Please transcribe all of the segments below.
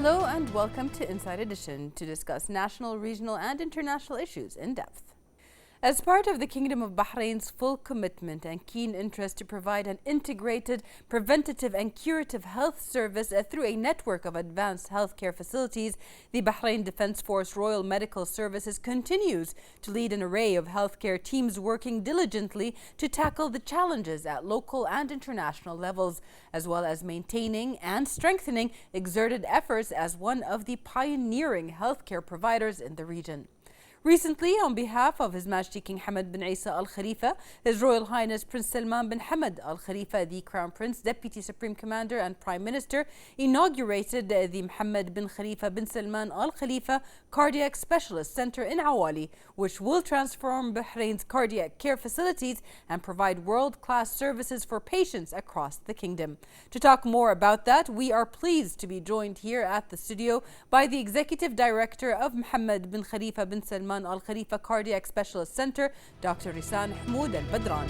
Hello and welcome to Inside Edition to discuss national, regional and international issues in depth. As part of the Kingdom of Bahrain's full commitment and keen interest to provide an integrated, preventative and curative health service through a network of advanced healthcare facilities, the Bahrain Defense Force Royal Medical Services continues to lead an array of healthcare teams working diligently to tackle the challenges at local and international levels, as well as maintaining and strengthening exerted efforts as one of the pioneering healthcare providers in the region. Recently, on behalf of His Majesty King Hamad bin Isa Al Khalifa, His Royal Highness Prince Salman bin Hamad Al Khalifa, the Crown Prince, Deputy Supreme Commander and Prime Minister, inaugurated the Mohammed bin Khalifa bin Salman Al Khalifa Cardiac Specialist Center in Awali, which will transform Bahrain's cardiac care facilities and provide world-class services for patients across the kingdom. To talk more about that, we are pleased to be joined here at the studio by the Executive Director of Mohammed bin Khalifa bin Salman Al Khalifa Cardiac Specialist Center, Dr. Risan Mahmoud Al Badran.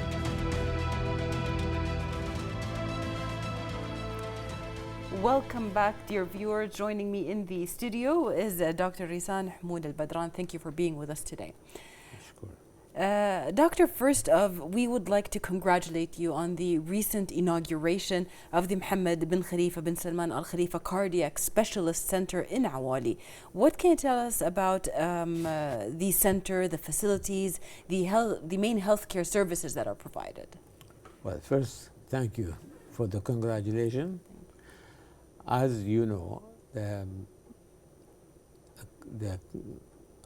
Welcome back, dear viewers. Joining me in the studio is Dr. Risan Mahmoud Al Badran. Thank you for being with us today. Doctor, we would like to congratulate you on the recent inauguration of the Mohammed bin Khalifa bin Salman Al Khalifa Cardiac Specialist Center in Awali. What can you tell us about the center, the facilities, the main healthcare services that are provided? Well, first, thank you for the congratulations. As you know, the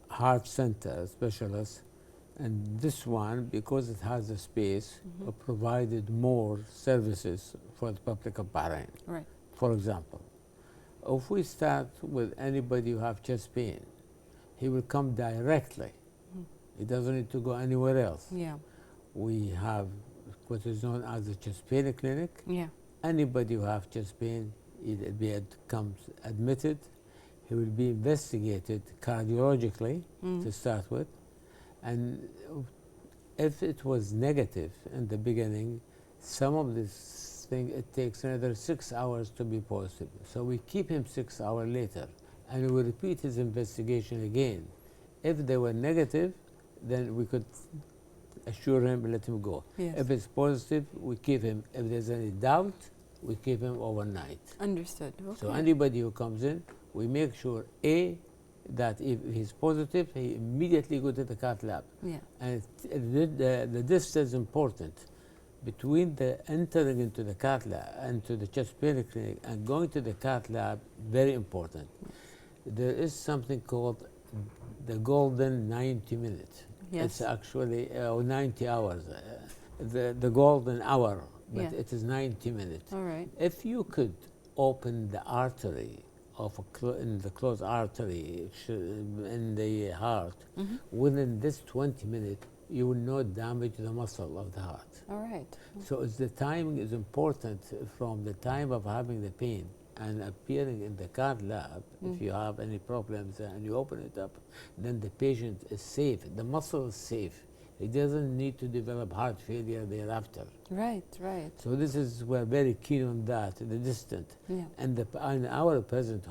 heart center specialist, and this one, because it has a space, provided more services for the public of Bahrain. Right. For example, if we start with anybody who have chest pain, he will come directly. He doesn't need to go anywhere else. Yeah. We have what is known as the chest pain clinic. Yeah. Anybody who have chest pain, comes admitted. He will be investigated cardiologically to start with. And if it was negative in the beginning, some of this thing, it takes another 6 hours to be positive. So we keep him 6 hours later, and we repeat his investigation again. If they were negative, then we could assure him and let him go. Yes. If it's positive, we keep him. If there's any doubt, we keep him overnight. Understood. Okay. So anybody who comes in, we make sure, that if he's positive, he immediately go to the Cath Lab. Yeah. And the distance is important between the entering into the Cath Lab and to the chest pain clinic and going to the Cath Lab, very important. There is something called the golden 90 minutes. Yes. It's actually 90 hours, the golden hour, but it is 90 minutes. All right. If you could open the artery in the closed artery in the heart, within this 20 minutes, you will not damage the muscle of the heart. All right. So the timing is important from the time of having the pain and appearing in the Cath Lab. If you have any problems and you open it up, then the patient is safe. The muscle is safe. He doesn't need to develop heart failure thereafter. Right, right. So this is, we're very keen on that, the distance. Yeah. And in our present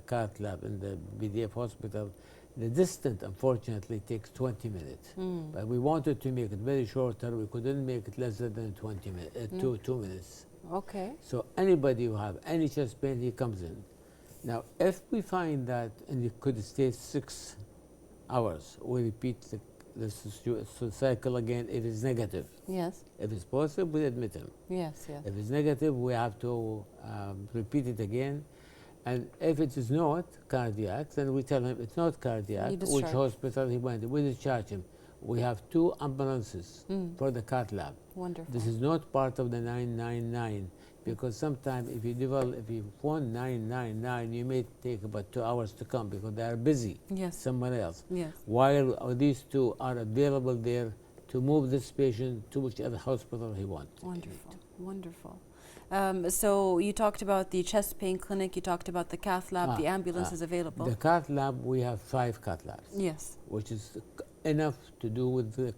Cath Lab in the BDF hospital, the distance unfortunately takes 20 minutes. But we wanted to make it very shorter. We couldn't make it less than 20 minutes, 2 minutes. Okay. So anybody who have any chest pain, he comes in. Now, if we find that, and it could stay 6 hours, we repeat the cycle again if it's negative. Yes. If it's positive, we admit him. Yes, yes. If it's negative, we have to repeat it again. And if it is not cardiac, then we tell him it's not cardiac, which hospital he went. We discharge him. We have 2 ambulances for the Cath Lab. Wonderful. This is not part of the 999, because sometimes if you phone 999, you may take about 2 hours to come because they are busy somewhere else. Yes. While these 2 are available there to move this patient to whichever hospital he wants. Wonderful, wonderful. So you talked about the chest pain clinic, you talked about the Cath Lab, the ambulance is available. The Cath Lab, we have 5 Cath Labs. Yes. Which is enough to do with the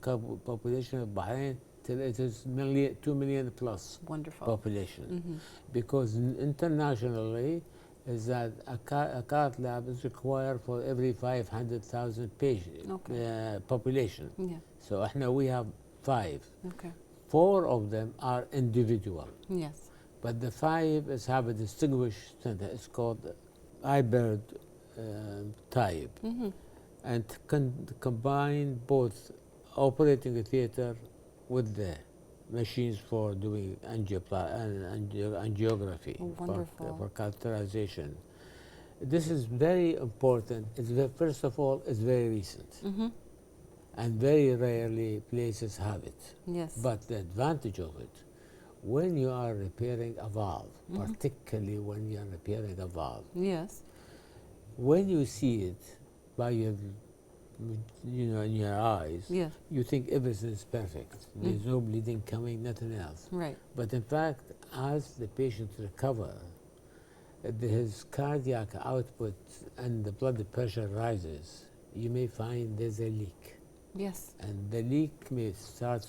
population of Bahrain till it is 2 million plus Wonderful. population. Because internationally, is that a Cath Lab is required for every 500,000 patient population. Yeah. So we have 5. Okay. 4 of them are individual. Yes. But the 5 have a distinguished center. It's called hybrid type. And combine both operating a theater with the machines for doing angiography, for catheterization. This is very important. First of all, it's very recent. And very rarely places have it. Yes. But the advantage of it, when you are repairing a valve, particularly when you are repairing a valve, yes, when you see it by your, in your eyes, yes, you think everything is perfect. There's no bleeding coming, nothing else. right. But in fact, as the patient recovers, his cardiac output and the blood pressure rises, you may find there's a leak. Yes. And the leak may start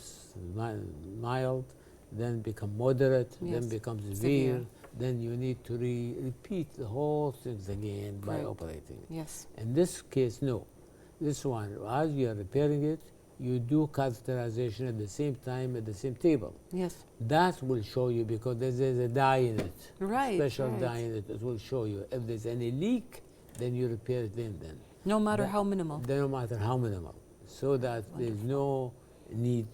mild, then become moderate, then becomes severe. Then you need to repeat the whole things again by operating. Yes. In this case, no. This one, as you are repairing it, you do catheterization at the same time at the same table. Yes. That will show you, because there's a dye in it. Right. Special dye in it. It will show you. If there's any leak, then you repair it then. No matter how minimal. No matter how minimal. So that there's no need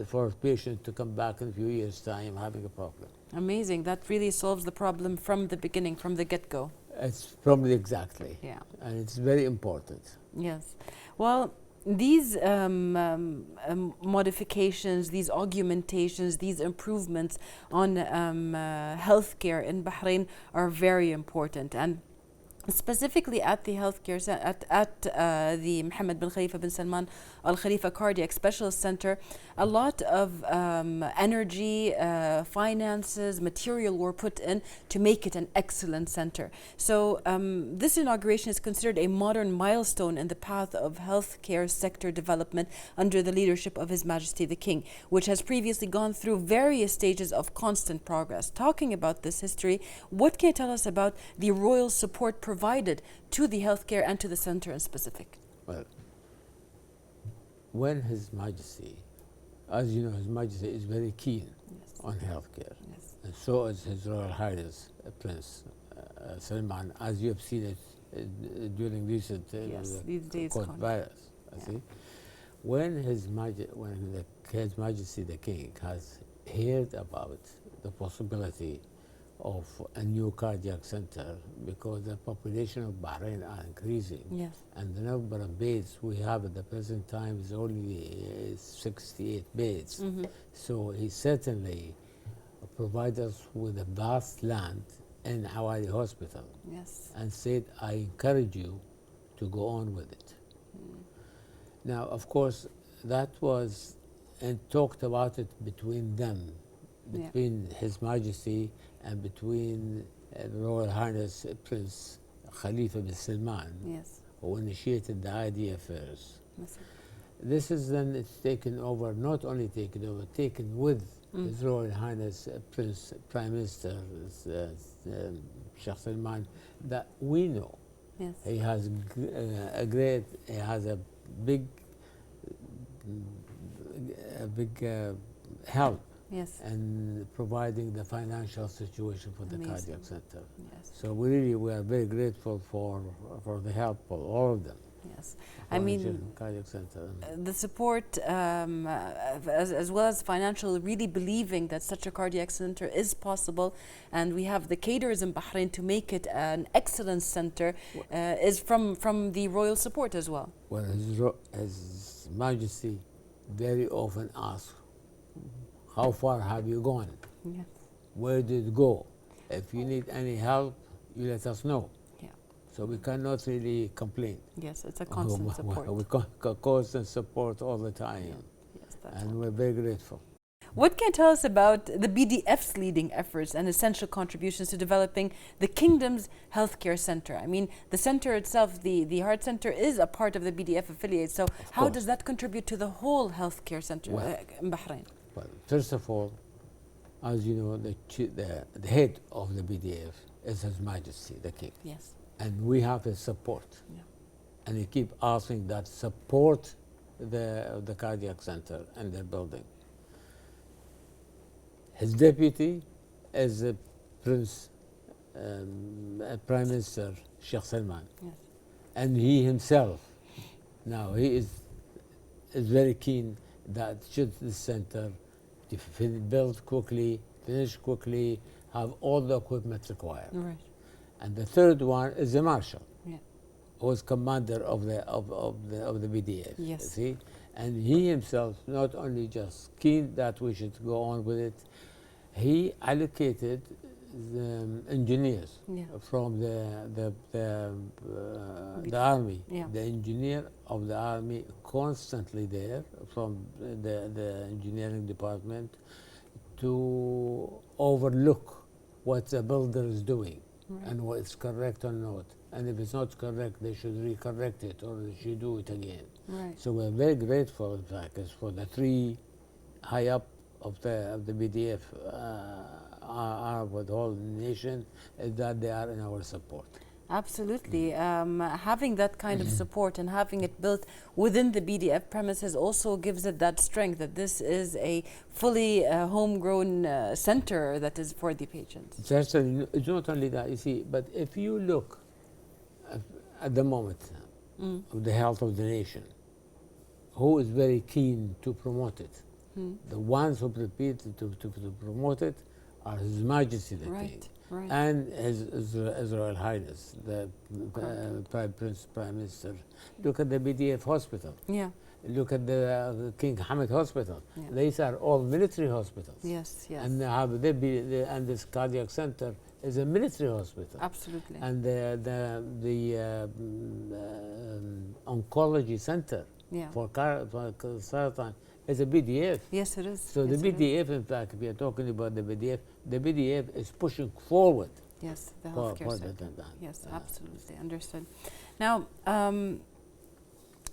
for a patient to come back in a few years' time having a problem. Amazing. That really solves the problem from the beginning, from the get-go. It's probably exactly. Yeah. And it's very important. Yes. Well, these modifications, these augmentations, these improvements on healthcare in Bahrain are very important. And specifically at the healthcare at the Mohammed bin Khalifa bin Salman Al Khalifa Cardiac Specialist Center, a lot of energy, finances, material were put in to make it an excellent center. So this inauguration is considered a modern milestone in the path of healthcare sector development under the leadership of His Majesty the King, which has previously gone through various stages of constant progress. Talking about this history, what can you tell us about the royal support provided to the healthcare and to the center in specific? Well, when His Majesty, as you know, His Majesty is very keen on healthcare, and so is His Royal Highness Prince Salman, as you have seen it during recent court virus. See, when His Majesty the King has heard about the possibility of a new cardiac center, because the population of Bahrain are increasing, and the number of beds we have at the present time is only 68 beds. So he certainly provided us with a vast land in Hawari Hospital, and said, I encourage you to go on with it. Now, of course, that was, and talked about it between them, between His Majesty and between Royal Highness Prince Khalifa bin Salman, who initiated the idea first. This is then it's taken over, not only taken over, taken with His Royal Highness Prince Prime Minister Sheikh Salman, that we know he has he has a big help and providing the financial situation for the cardiac center. So we are very grateful for the help of all of them. I mean, cardiac center. The support as well as financial, really believing that such a cardiac center is possible, and we have the caterers in Bahrain to make it an excellent center, is from the royal support as well. Well, His Majesty very often asks, how far have you gone? Where did it go? If you need any help, you let us know. So we cannot really complain. It's a constant support. We constant support all the time, and we're very grateful. What can you tell us about the BDF's leading efforts and essential contributions to developing the Kingdom's healthcare center? I mean, the center itself, the heart center, is a part of the BDF affiliate. So how does that contribute to the whole healthcare center in Bahrain? Well, first of all, as you know, the head of the BDF is His Majesty, the King. Yes. And we have his support. Yeah. And he keep asking that support the cardiac center and the building. His deputy is Prince Prime Minister Sheikh Salman. Yes. And he himself, now he is very keen that should the center build quickly, finish quickly, have all the equipment required. Right. And the third one is the marshal, Yeah. who was commander of the BDF. Yes. You see, and he himself not only just keen that we should go on with it, he allocated the engineers from the army. Yeah. The engineer of the army constantly there from the engineering department to overlook what the builder is doing. Right. And what is correct or not. And if it's not correct, they should recorrect it or they should do it again. Right. So we're very grateful, in fact, for the three high up of the BDF are with the whole nation, that they are in our support. Absolutely. Having that kind of support and having it built within the BDF premises also gives it that strength that this is a fully homegrown center that is for the patients. Certainly, it's not only that, you see, but if you look at the moment of the health of the nation, who is very keen to promote it? The ones who prepared to promote it are His Majesty the King. Right. And His Royal Highness, the Prime Minister. Look at the BDF hospital. Yeah. Look at the King Hamad Hospital. Yeah. These are all military hospitals. Yes, yes. And and this cardiac center is a military hospital. Absolutely. And the oncology center for Sarataan is a BDF. Yes, it is. So yes, the BDF, in fact, if we are talking about the BDF is pushing forward. Yes, the healthcare sector. Yes, absolutely, understood. Now,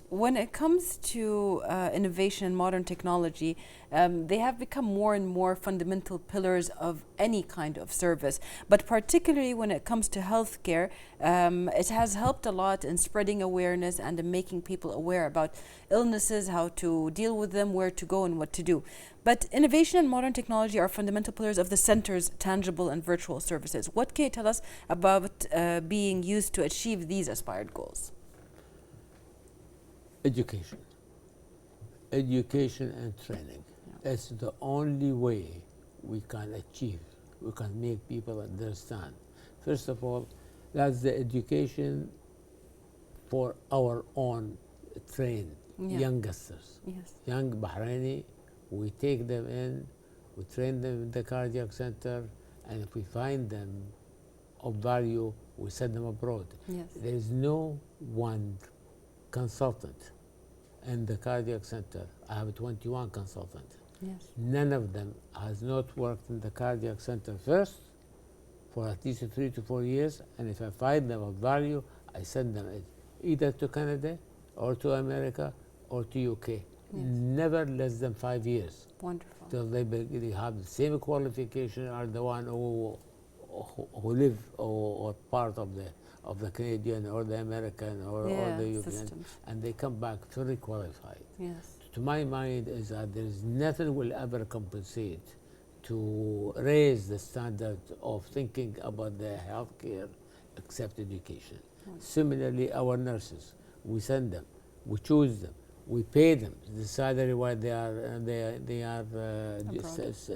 when it comes to innovation and modern technology, they have become more and more fundamental pillars of any kind of service. But particularly when it comes to healthcare, it has helped a lot in spreading awareness and in making people aware about illnesses, how to deal with them, where to go and what to do. But innovation and modern technology are fundamental pillars of the center's tangible and virtual services. What can you tell us about being used to achieve these aspired goals? Education and training. That's the only way we can achieve, we can make people understand. First of all, that's the education for our own trained youngsters. Yes. Young Bahraini, we take them in, we train them in the cardiac center, and if we find them of value, we send them abroad. Yes. There is no one consultant in the cardiac center. I have 21 consultants. Yes. None of them has not worked in the cardiac center first for at least 3 to 4 years, and if I find them of value, I send them either to Canada or to America or to UK. Yes. Never less than 5 years. Wonderful. Till they have the same qualification as the one who live or part of the Canadian or the American or the European, and they come back fully qualified. Yes. To my mind is that there is nothing will ever compensate to raise the standard of thinking about the healthcare except education. Similarly, our nurses, we send them, we choose them, we pay them the salary while they are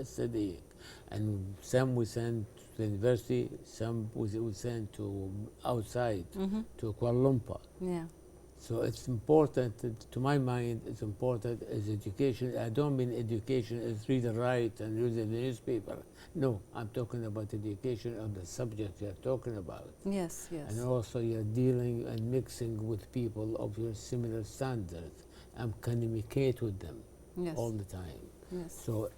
studying, and some we send to the university, some we send to outside to Kuala Lumpur. Yeah. So it's important, to my mind, it's important as education. I don't mean education as read and write and read the newspaper. No, I'm talking about education of the subject you're talking about. Yes, yes. And also you're dealing and mixing with people of your similar standards and communicate with them all the time. Yes. So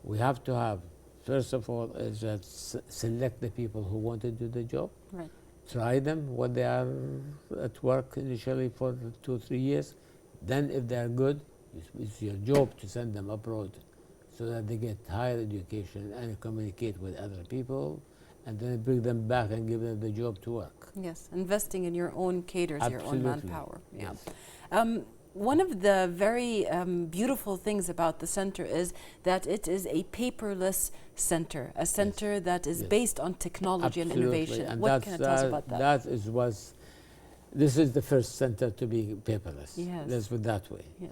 we have to have, first of all, is that select the people who want to do the job. Right. Try them when they are at work initially for 2 or 3 years. Then if they are good, it's your job to send them abroad so that they get higher education and communicate with other people and then bring them back and give them the job to work. Yes, investing in your own caters, Absolutely. your own manpower. Yeah. Yes. One of the very beautiful things about the center is that it is a paperless center, a center that is based on technology and innovation. And what can you tell us about that? This is the first center to be paperless. Yes. Let's put it that way. Yes.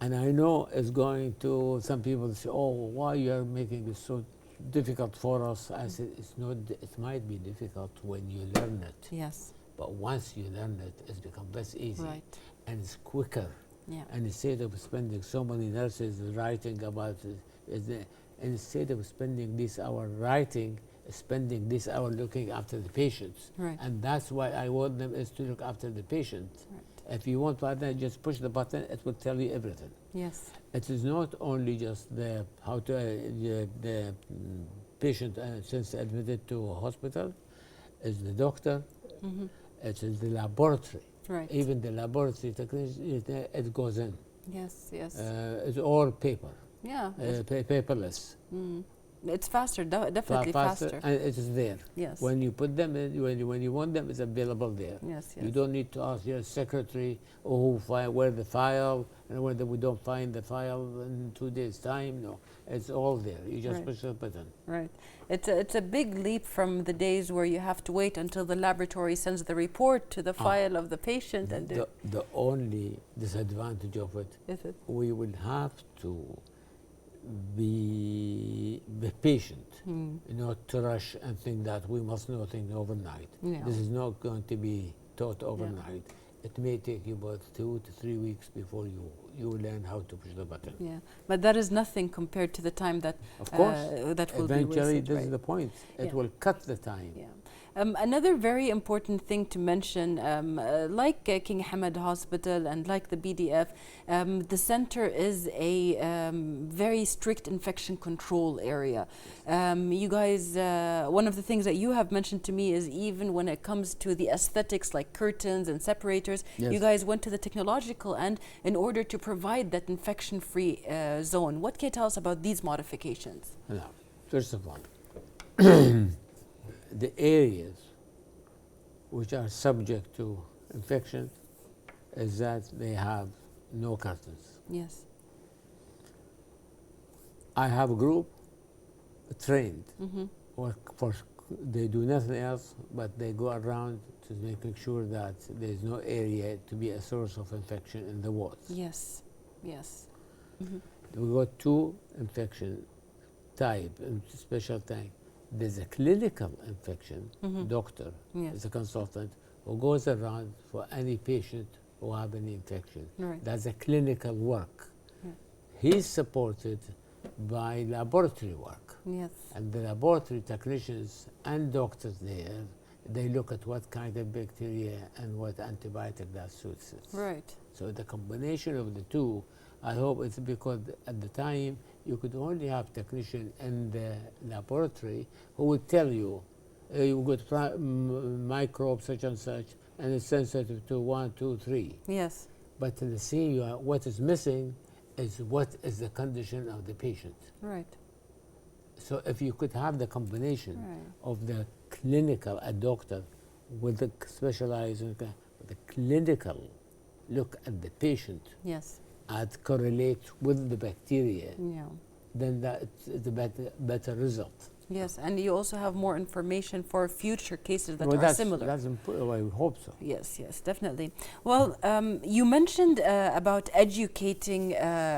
And I know it's going to, some people say, oh, why you are making it so difficult for us? I said, it's not, it might be difficult when you learn it. Yes. But once you learn it, it's become less easy. Right. And it's quicker. Yeah. And instead of spending so many nurses writing about it, instead of spending this hour writing, spending this hour looking after the patients. Right. And that's why I want them is to look after the patient. Right. If you want to just push the button, it will tell you everything. Yes. It is not only just the patient since admitted to a hospital, it's the doctor, it is the laboratory. Right. Even the laboratory technician, it goes in. Yes, yes. It's all paper. Yeah. Paperless. It's faster, definitely faster. And it is there. Yes. When you put them in, when you want them, it's available there. Yes, yes. You don't need to ask your secretary, oh, where the file, and whether we don't find the file in 2 days' time. No, it's all there. You just push the button. Right. It's a big leap from the days where you have to wait until the laboratory sends the report to the file of the patient. And the only disadvantage of it, is it? we will have to be patient, not to rush and think that we must know things overnight. Yeah. This is not going to be taught overnight. It may take you about 2 to 3 weeks before you learn how to push the button. Yeah, but that is nothing compared to the time that of course that will eventually be wasted, this right? is the point. It will cut the time. Yeah. Another very important thing to mention, like King Hamad Hospital and like the BDF, the center is a very strict infection control area. You guys, one of the things that you have mentioned to me is even when it comes to the aesthetics like curtains and separators, you guys went to the technological end in order to provide that infection-free zone. What can you tell us about these modifications? Now, first of all, the areas which are subject to infection is that they have no curtains. Yes. I have a group trained, they do nothing else, but they go around to making sure that there is no area to be a source of infection in the wards. Yes, yes. We got 2 infection type, special type. There's a clinical infection doctor, is a consultant, who goes around for any patient who have any infection. Right. That's a clinical work. Yeah. He's supported by laboratory work. Yes. And the laboratory technicians and doctors there, they look at what kind of bacteria and what antibiotic that suits it. Right. So the combination of the two, I hope it's because at the time you could only have technician in the laboratory who would tell you, you got microbe such and such, and it's sensitive to 1, 2, 3. Yes. But to see what is missing is what is the condition of the patient. Right. So if you could have the combination of the clinical, a doctor with the specialized, the clinical look at the patient, yes, and correlate with the bacteria, then that's the better result. Yes, and you also have more information for future cases that are similar. That's important. I hope so. Yes, yes, definitely. Well, you mentioned about educating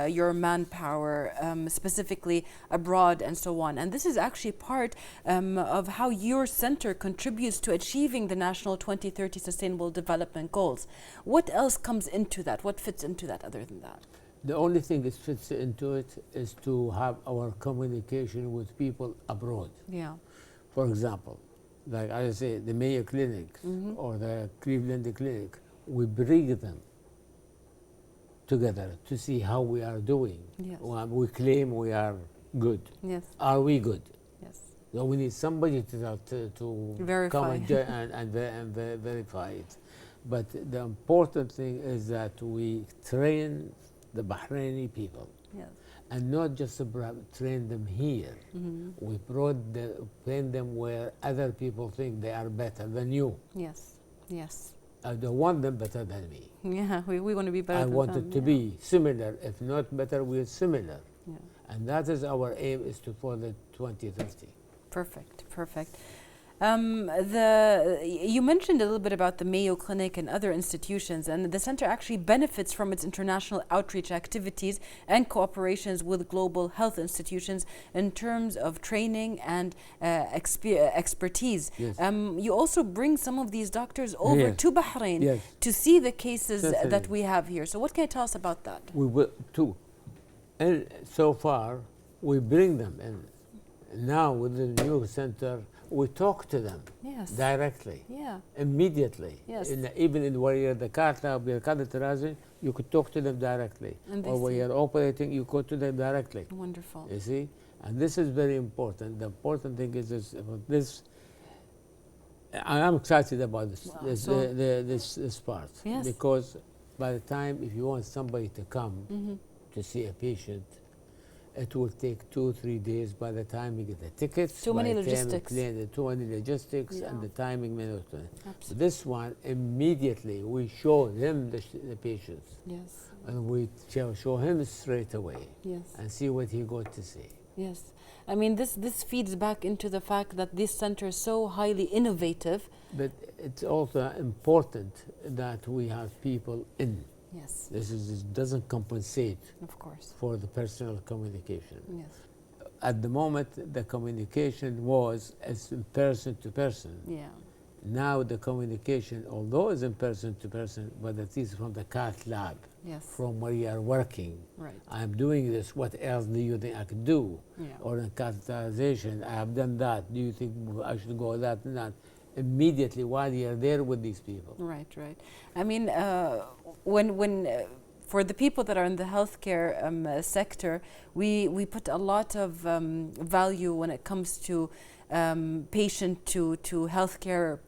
your manpower, specifically abroad and so on. And this is actually part of how your center contributes to achieving the National 2030 Sustainable Development Goals. What else comes into that? What fits into that other than that? The only thing that fits into it is to have our communication with people abroad. Yeah. For example, like I say, the Mayo Clinic or the Cleveland Clinic, we bring them together to see how we are doing. Yes. We claim we are good. Yes. Are we good? Yes. So we need somebody to verify. come and verify it. But the important thing is that we train the Bahraini people. Yes. and not just train them here. We train them where other people think they are better than you. Yes, yes. I don't want them better than me. Yeah, we want to be better I than want them. it to be similar, if not better, we're similar. Yeah. And that is our aim, is to for the 2030. Perfect, perfect. You mentioned a little bit about the Mayo Clinic and other institutions, and the center actually benefits from its international outreach activities and cooperations with global health institutions in terms of training and expertise. Yes. You also bring some of these doctors over to Bahrain to see the cases that we have here. So what can you tell us about that? We will too. And so far, we bring them in. Now with the new center, we talk to them directly, immediately. Yes. Even where you're the Cath Lab, you're catheterizing, you could talk to them directly. Or when you're operating, you go to them directly. Wonderful. You see? And this is very important. The important thing is this. I am excited about this, this part. Yes. Because by the time, if you want somebody to come to see a patient, it will take 2-3 days by the time you get the tickets. Too many logistics. Too many logistics and the timing. So this one, immediately we show them the patients. Yes. And we show him straight away. Yes. And see what he got to see. Yes. I mean, this feeds back into the fact that this center is so highly innovative. But it's also important that we have people in. Yes. This doesn't compensate, of course, for the personal communication. Yes. At the moment, the communication was as in person to person. Yeah. Now the communication, although it's in person to person, but it is from the Cath Lab. Yes. From where you are working. Right. I'm doing this. What else do you think I could do? Yeah. Or in catheterization, I have done that. Do you think I should go that and that? Immediately while you're there with these people. Right, right. I mean, for the people that are in the healthcare sector, we put a lot of value when it comes to patient to healthcare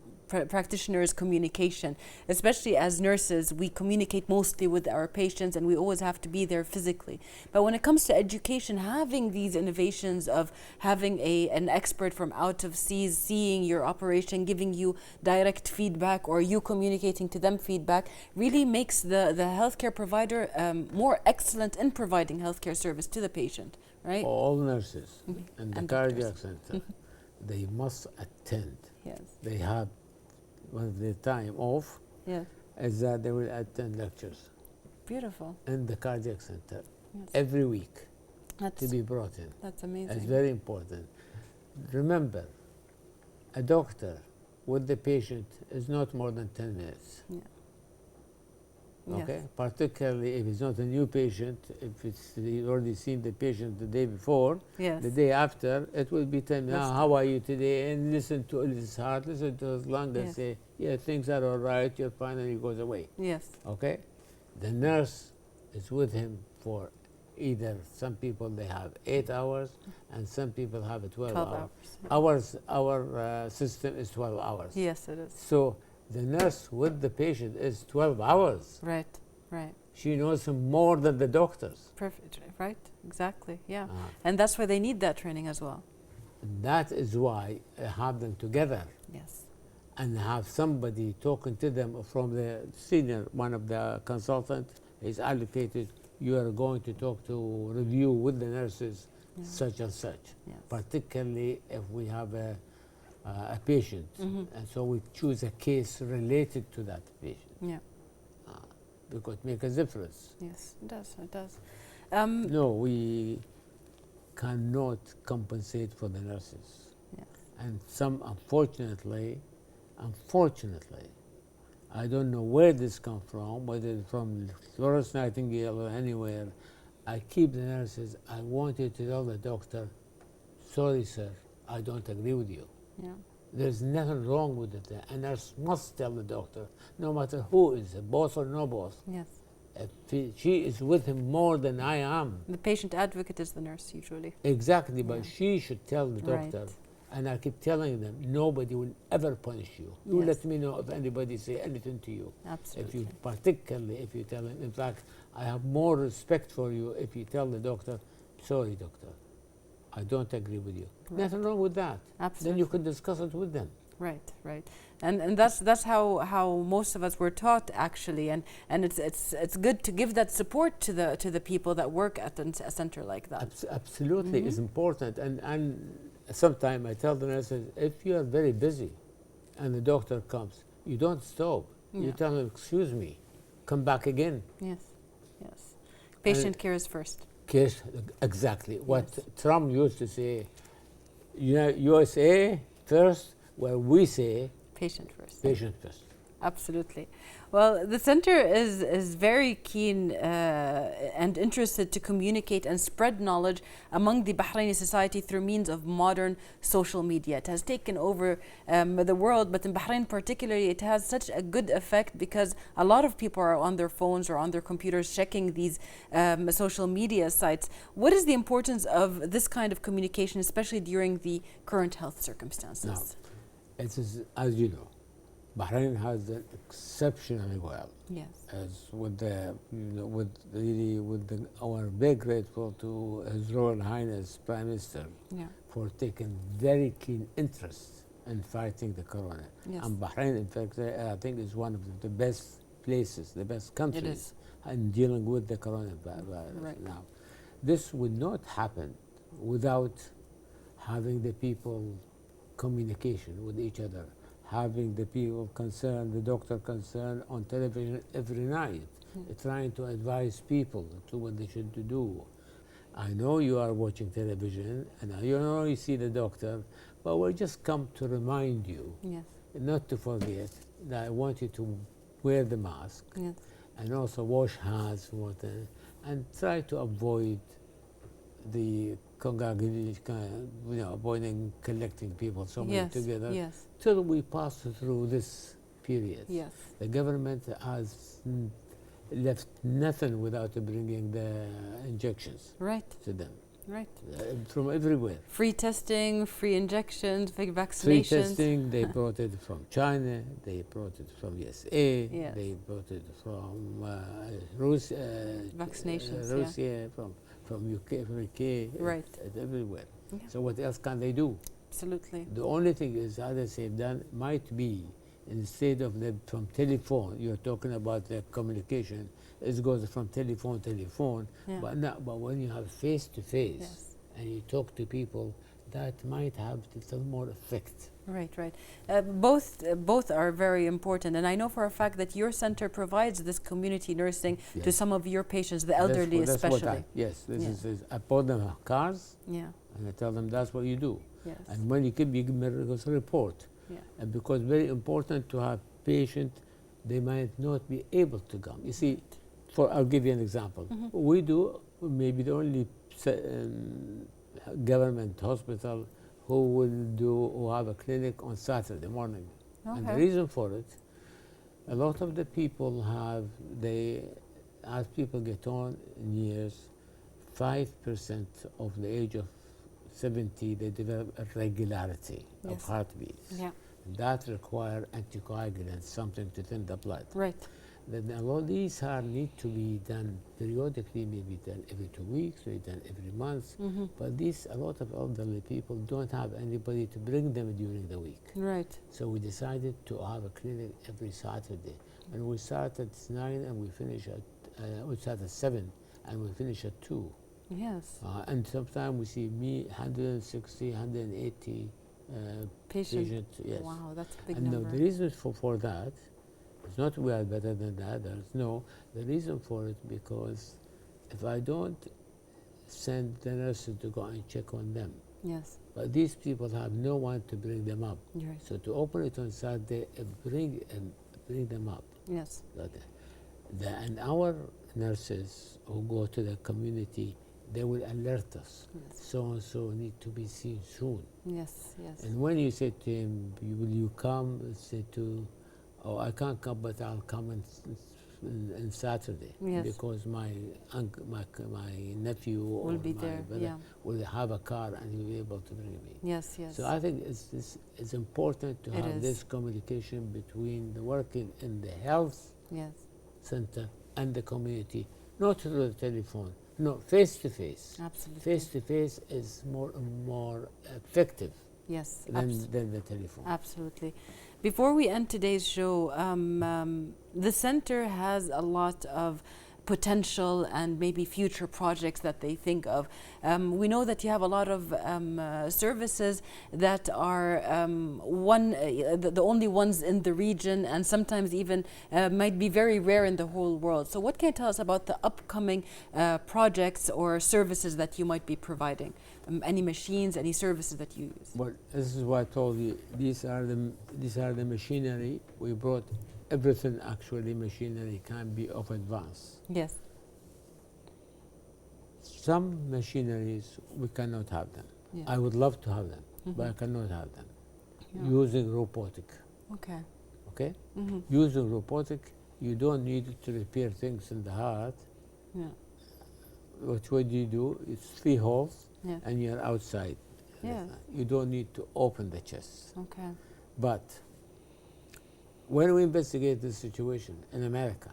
practitioners' communication. Especially as nurses, we communicate mostly with our patients and we always have to be there physically. But when it comes to education, having these innovations of having an expert from out of seas seeing your operation, giving you direct feedback, or you communicating to them feedback, really makes the healthcare provider more excellent in providing healthcare service to the patient, right? All nurses in the cardiac doctors. center, they must attend. Yes. They have, when the time off, Yes. is that they will attend lectures Beautiful. in the cardiac center Yes. every week That's, to be brought in. that's amazing. It's very important. Remember, a doctor with the patient is not more than 10 minutes. Yeah. Okay? Yes. Particularly if it's not a new patient, if you've already seen the patient the day before, Yes. the day after, it will be 10 minutes. Less How are you today? And listen to his heart, listen to his lung, and Yes. say, yeah, things are all right, you're fine, and he goes away. Yes. Okay? The nurse is with him for either, some people they have 8 hours, and some people have 12 hours. Our system is 12 hours. Yes, it is. So the nurse with the patient is 12 hours. Right, right. She knows him more than the doctors. Perfect, right, exactly, yeah. Uh-huh. And that's why they need that training as well. That is why I have them together Yes. and have somebody talking to them from the senior, one of the consultants is allocated. You are going to talk to review with the nurses such and such, Yes. particularly if we have a patient. And so we choose a case related to that patient. Yeah. Because it makes a difference. Yes, it does, it does. No, we cannot compensate for the nurses. Yes. And some, unfortunately, I don't know where this comes from, whether it's from Florence Nightingale or anywhere. I keep the nurses. I want you to tell the doctor, sorry, sir, I don't agree with you. Yeah. There's nothing wrong with it. A nurse must tell the doctor, no matter who is it, boss or no boss. Yes. If she is with him more than I am. The patient advocate is the nurse usually. Exactly, but she should tell the Right. doctor. And I keep telling them, nobody will ever punish you. You let me know if anybody say anything to you. Absolutely. Particularly if you tell him, in fact, I have more respect for you if you tell the doctor, sorry, doctor, I don't agree with you. Right. Nothing wrong with that. Absolutely. Then you could discuss it with them. Right, right, and that's how most of us were taught, actually, and it's good to give that support to the people that work at a center like that. Absolutely, is important, and sometimes I tell the nurses, if you are very busy, and the doctor comes, you don't stop. Yeah. You tell him, excuse me, come back again. Yes, yes. Patient care is first. Case, exactly. What Yes. Trump used to say, USA first, where we say Patient first. patient first. Absolutely. Well, the center is very keen and interested to communicate and spread knowledge among the Bahraini society through means of modern social media. It has taken over the world, but in Bahrain particularly, it has such a good effect because a lot of people are on their phones or on their computers checking these social media sites. What is the importance of this kind of communication, especially during the current health circumstances? Now, it is, as you know, Bahrain has done exceptionally well. Yes. As with the, our big grateful to His Royal Highness Prime Minister for taking very keen interest in fighting the corona. Yes. And Bahrain, in fact, I think is one of the best places, the best countries in dealing with the coronavirus. Right. Now, this would not happen without having the people communication with each other, having the people concerned, the doctor concerned on television every night, trying to advise people to what they should do. I know you are watching television, and you know you see the doctor, but we just come to remind you, not to forget, that I want you to wear the mask, and also wash hands, and try to avoid the congregation, avoiding collecting people so many together, till we pass through this period. Yes. The government has left nothing without bringing the injections to them. Right. From everywhere. Free testing, free injections, free vaccinations. Free testing, they brought it from China, they brought it from USA, they brought it from Russia, vaccinations, from UK, right. Everywhere. So what else can they do? Absolutely. The only thing is, as I say, done might be, instead of from telephone, you're talking about the communication, it goes from telephone, but when you have face-to-face and you talk to people, that might have a little more effect. Right, right. Both are very important, and I know for a fact that your center provides this community nursing to some of your patients, the elderly especially. I bought them cars, and I tell them that's what you do. Yes. And when you give me a report. And because very important to have patients, they might not be able to come. You see, I'll give you an example. We do maybe the only government hospital who have a clinic on Saturday morning. And the reason for it, a lot of the people as people get on in years, 5% of the age of 70, they develop irregularity of heartbeat. That require anticoagulants, something to thin the blood. Right. Then a lot of these need to be done periodically, maybe done every 2 weeks, maybe done every month. But a lot of elderly people don't have anybody to bring them during the week. Right. So we decided to have a clinic every Saturday. And we start at 9 and we finish we start at 7 and we finish at 2. Yes. And sometimes we see 160, 180 patients. Yes. Wow, that's a big number. number. The reason for that is not we are better than the others. No, the reason for it because if I don't send the nurses to go and check on them, but these people have no one to bring them up. Right. So to open it on Saturday, bring them up. Yes. And our nurses who go to the community, they will alert us. So-and-so need to be seen soon. Yes, yes. And when you say to him, will you come? Say to, oh, I can't come, but I'll come on Saturday because my nephew or will be my there. brother will have a car and he'll be able to bring me. Yes, yes. So I think it's important to have this communication between the working in the health center and the community, not through the telephone. No, face to face. Absolutely. Face to face is more effective Yes. than the telephone. Absolutely. Before we end today's show, the center has a lot of potential and maybe future projects that they think of. We know that you have a lot of services that are the only ones in the region, and sometimes even might be very rare in the whole world. So what can you tell us about the upcoming projects or services that you might be providing? Any machines, any services that you use? Well, this is what I told you. These are the machinery. We brought everything. Actually, machinery can be of advance. Yes. Some machineries we cannot have them. Yeah. I would love to have them, but I cannot have them. Yeah. Using robotic. Okay. Okay. Using robotic, you don't need to repair things in the heart. Yeah. What do you do? It's 3 holes. Yeah. And you're outside. Yes. You don't need to open the chest. Okay. But when we investigate this situation in America,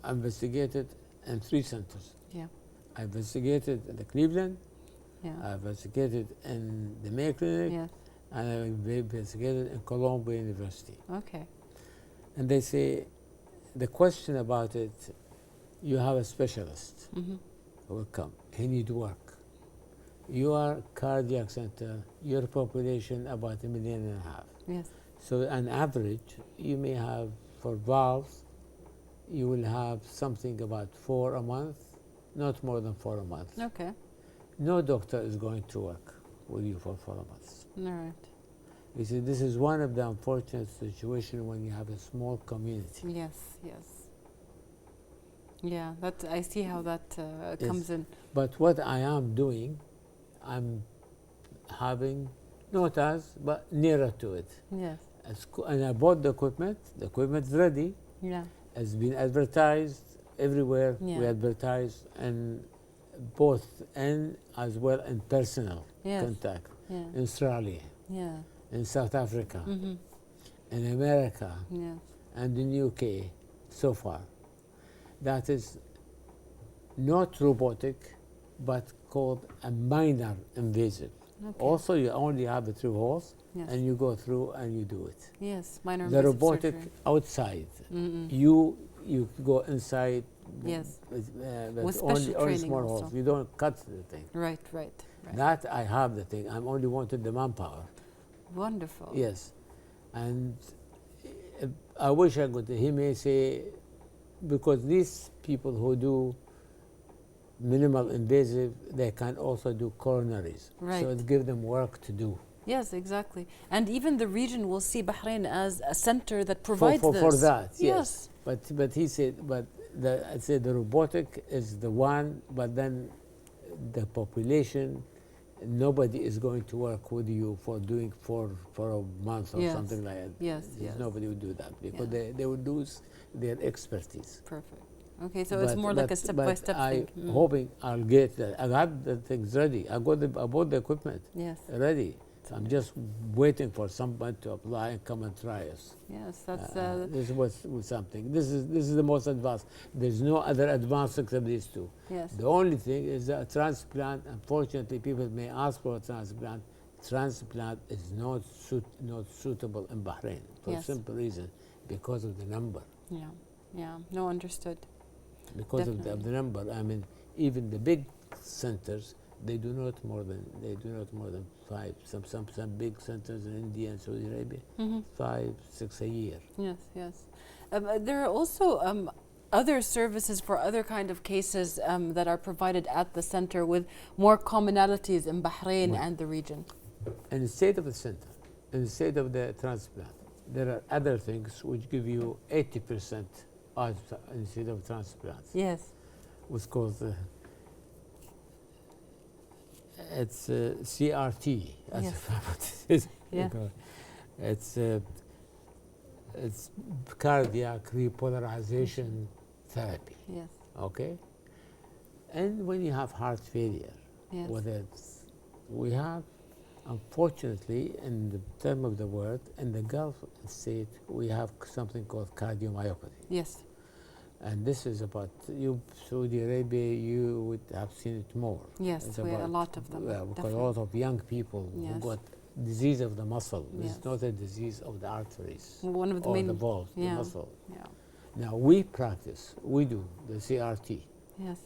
I investigated in 3 centers. Yeah. I investigated in the Cleveland, Yeah. I investigated in the Mayo Clinic, Yes. and I investigated in Columbia University. Okay. And they say, the question about it, you have a specialist who will come. He need work. You are cardiac center, your population about 1.5 million. Yes. So on average, you may have, for valves, you will have something about 4 a month, not more than 4 a month. Okay. No doctor is going to work with you for 4 months. All right. You see, this is one of the unfortunate situations when you have a small community. Yes. Yes. Yeah. That I see how that comes in. But what I am doing, I'm having, not as, but nearer to it. Yes. And I bought the equipment. The equipment's ready. Yeah. It's been advertised everywhere. Yeah. We advertise and both and as well in personal contact. Yeah. In Australia, Yeah. in South Africa, in America, Yes. and in UK so far. That is not robotic, but called a minor invasive. Okay. Also, you only have the 3 holes, Yes. and you go through and you do it. Yes. Minor The invasive robotic surgery. outside, you go inside. Yes. With special only training small also. holes. You don't cut the thing. Right. Right. Right. That I have the thing. I'm only wanted the manpower. Wonderful. Yes, and I wish I could. He may say, because these people who do minimal invasive, they can also do coronaries. Right. So it gives them work to do. Yes, exactly. And even the region will see Bahrain as a center that provides this. For that, Yes. But he said, I said the robotic is the one, but then the population, nobody is going to work with you for doing for a month or something like that. Yes, yes. Nobody would do that because they would lose their expertise. Perfect. Okay, so it's more like a step-by-step thing. I'm hoping I'll get that. I have the things ready. I bought the equipment Yes. ready. I'm just waiting for somebody to apply and come and try us. Yes, that's This was something. This is the most advanced. There's no other advanced except these 2. yes. The only thing is that transplant. Unfortunately, people may ask for a transplant. Transplant is not suitable in Bahrain for a simple reason, because of the number. Yeah, yeah. No, understood. Because of the number. I mean, even the big centers, they do not more than 5. Some big centers in India and Saudi Arabia, 5, 6 a year. Yes, yes. There are also other services for other kind of cases that are provided at the center with more commonalities in Bahrain and the region. In the state of the center, in the state of the transplant, there are other things which give you 80% odds instead of transplants. Yes. What's called it's CRT. Yes. Yeah. It's cardiac repolarization therapy. Yes. Okay, and when you have heart failure, Yes. we have, unfortunately, in the term of the word, in the Gulf state, we have something called cardiomyopathy. Yes. And this is about you, Saudi Arabia, you would have seen it more. Yes, it's a lot of them. Because a lot of young people Yes. who got disease of the muscle. Yes. It's not a disease of the arteries One of the or main, the valves, yeah. the muscle. Yeah. Now we do the CRT. Yes.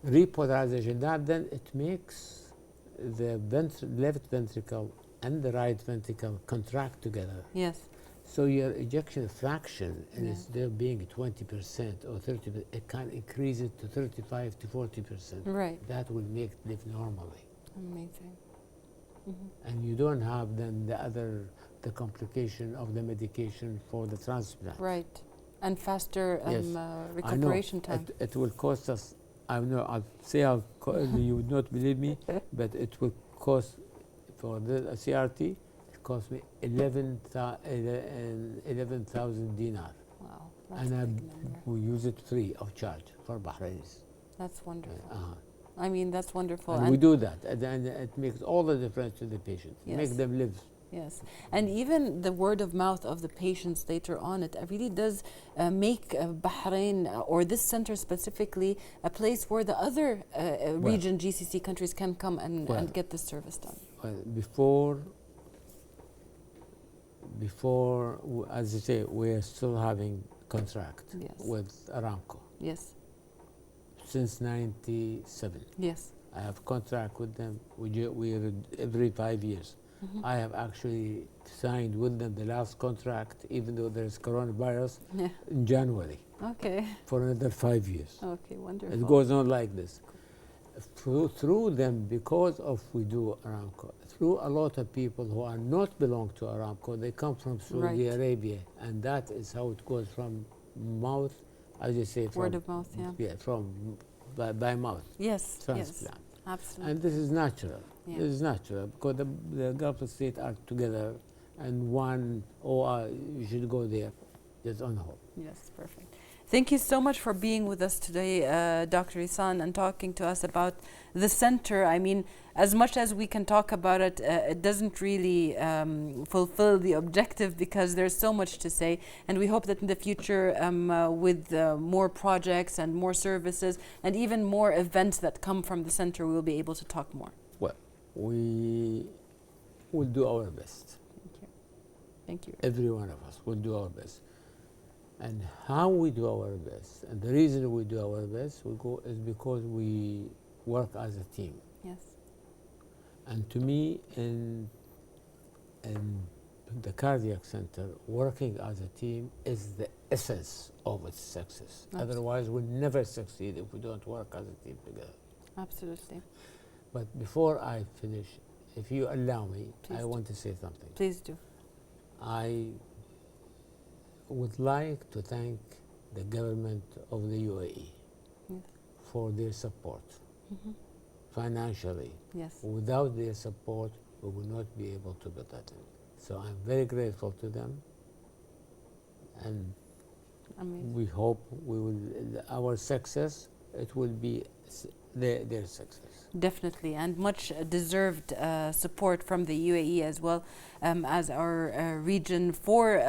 Repolarization, that then it makes the left ventricle and the right ventricle contract together. Yes. So your ejection fraction, Yeah. instead of being 20% or 30%, it can increase it to 35 to 40%. Right. That will make it live normally. Amazing. And you don't have then the complication of the medication for the transplant. Right. And faster Yes. recuperation time. It will cost us, I know, you would not believe me, but it will cost, for the CRT, it cost me 11,000 dinar. Wow. That's And a big number. we use it free of charge for Bahrainis. That's wonderful. I mean, that's wonderful. And we do that, and it makes all the difference to the patient. Yes. Make them live. Yes, and even the word of mouth of the patients later on, it really does make Bahrain, or this center specifically, a place where the other region GCC countries can come and get this service done. Before, as you say, we're still having contract with Aramco. Yes. Since 97. Yes. I have contract with them. We every 5 years. I have actually signed with them the last contract, even though there's coronavirus, in January. Okay. For another 5 years. Okay, wonderful. It goes on like this. Through them, because of we do Aramco, through a lot of people who are not belong to Aramco, they come from Saudi Arabia, and that is how it goes from mouth, as you say, word of mouth, from by mouth. Yes, transplant. yes, absolutely. And this is natural. Yeah. This is natural because the Gulf states are together, and you should go there, just on the whole. Yes, perfect. Thank you so much for being with us today, Dr. Isan, and talking to us about the center. I mean, as much as we can talk about it, it doesn't really fulfill the objective because there's so much to say. And we hope that in the future, with more projects and more services and even more events that come from the center, we will be able to talk more. Well, we will do our best. Thank you. Thank you. Every one of us will do our best. And how we do our best, and the reason we do our best is because we work as a team. Yes. And to me, in the cardiac center, working as a team is the essence of its success. Absolutely. Otherwise, we'll never succeed if we don't work as a team together. Absolutely. But before I finish, if you allow me, Please I do. want to say something. Please do. I would like to thank the government of the UAE for their support financially. Yes. Without their support, we would not be able to do that. So I'm very grateful to them, and we hope our success, it will be their success. Definitely, and much deserved support from the UAE as well as our region for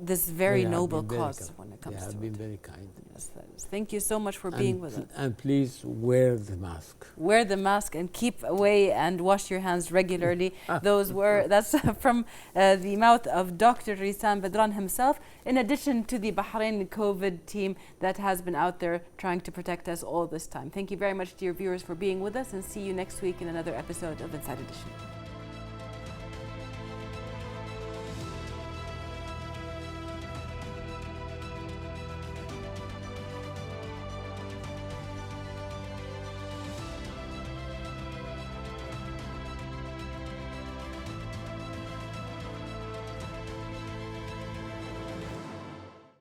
this very noble cause when it comes to it. They have been very kind. Yes, thank you so much for being with us. And please wear the mask. Wear the mask and keep away and wash your hands regularly. That's from the mouth of Dr. Risam Badran himself, in addition to the Bahrain COVID team that has been out there trying to protect us all this time. Thank you very much to your viewers for being with us, and see you next week in another episode of Inside Edition.